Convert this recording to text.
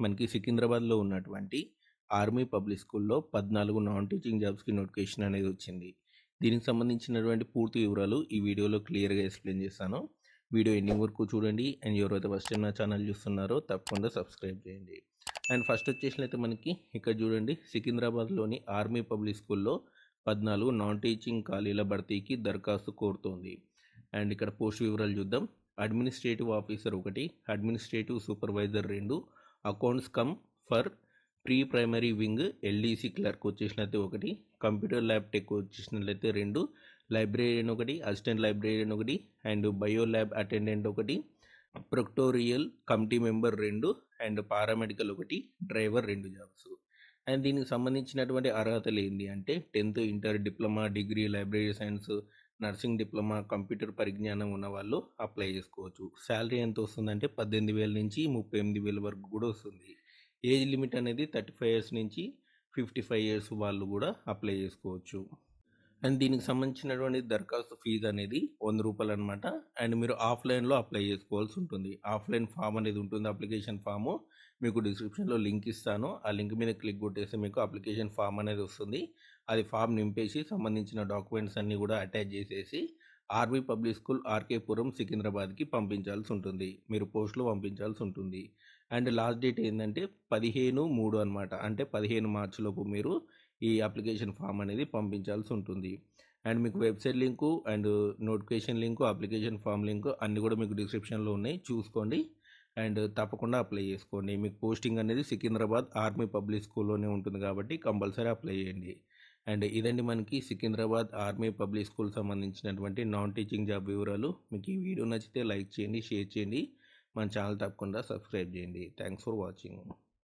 మనకి సికింద్రాబాద్లో ఉన్నటువంటి ఆర్మీ పబ్లిక్ స్కూల్లో 14 నాన్ టీచింగ్ జాబ్స్కి నోటిఫికేషన్ అనేది వచ్చింది. దీనికి సంబంధించినటువంటి పూర్తి వివరాలు ఈ వీడియోలో క్లియర్గా ఎక్స్ప్లెయిన్ చేస్తాను. వీడియో ఎండింగ్ వరకు చూడండి. అండ్ ఎవరైతే ఫస్ట్ టైం నా ఛానల్ చూస్తున్నారో తప్పకుండా సబ్స్క్రైబ్ చేయండి. అండ్ ఫస్ట్ వచ్చేసినైతే మనకి ఇక్కడ చూడండి, సికింద్రాబాద్లోని ఆర్మీ పబ్లిక్ స్కూల్లో 14 నాన్ టీచింగ్ ఖాళీల భర్తీకి దరఖాస్తు కోరుతోంది. అండ్ ఇక్కడ పోస్ట్ వివరాలు చూద్దాం. Administrative officer 1, administrative supervisor 2, accounts cum for pre primary wing LDC clerk వచ్చేసినట్లయితే 1, కంప్యూటర్ ల్యాబ్ టెక్ వచ్చేసినట్లయితే 2, librarian 1, assistant librarian 1, and bio lab attendant 1, proctorial committee member 2, and paramedical 1, driver 2 jobs. And దీనికి సంబంధించినటువంటి అర్హతలు ఏంటి అంటే 10th inter, diploma, degree, library science, nursing diploma, computer పరిజ్ఞానం ఉన్న వాళ్ళు అప్లై చేసుకోవచ్చు. శాలరీ ఎంత వస్తుందంటే 18,000 నుంచి 38,000 వరకు కూడా వస్తుంది. ఏజ్ లిమిట్ అనేది 35 ఇయర్స్ నుంచి 55 ఇయర్స్ వాళ్ళు కూడా అప్లై చేసుకోవచ్చు. అండ్ దీనికి సంబంధించినటువంటి దరఖాస్తు ఫీజు అనేది 100 రూపాయలు అనమాట. అండ్ మీరు ఆఫ్లైన్లో అప్లై చేసుకోవాల్సి ఉంటుంది. ఆఫ్లైన్ ఫామ్ అనేది ఉంటుంది, అప్లికేషన్ ఫాము. మీకు డిస్క్రిప్షన్లో లింక్ ఇస్తాను. ఆ లింక్ మీద క్లిక్ కొట్టేస్తే మీకు అప్లికేషన్ ఫామ్ అనేది వస్తుంది. అది ఫామ్ నింపేసి సంబంధించిన డాక్యుమెంట్స్ అన్నీ కూడా అటాచ్ చేసేసి ఆర్మీ పబ్లిక్ స్కూల్, ఆర్కేపురం, సికింద్రాబాద్కి పంపించాల్సి ఉంటుంది. మీరు పోస్ట్లో పంపించాల్సి ఉంటుంది. అండ్ లాస్ట్ డేట్ ఏంటంటే 15/3 అనమాట. అంటే 15 మార్చి లోపు మీరు ఈ అప్లికేషన్ ఫామ్ అనేది పంపించాల్సి ఉంటుంది. అండ్ మీకు website link and notification link, application form link అన్నీ కూడా మీకు డిస్క్రిప్షన్లో ఉన్నాయి, చూసుకోండి. అండ్ తప్పకుండా అప్లై చేసుకోండి. మీకు పోస్టింగ్ అనేది సికింద్రాబాద్ ఆర్మీ పబ్లిక్ స్కూల్లోనే ఉంటుంది కాబట్టి కంపల్సరీ అప్లై చేయండి. అండ్ ఇదండి మనకి సికింద్రాబాద్ ఆర్మీ పబ్లిక్ స్కూల్ సంబంధించినటువంటి నాన్ టీచింగ్ జాబ్ వివరాలు. మీకు ఈ వీడియో నచ్చితే లైక్ చేయండి, షేర్ చేయండి, మన ఛానల్ తప్పకుండా సబ్స్క్రైబ్ చేయండి. Thanks for watching.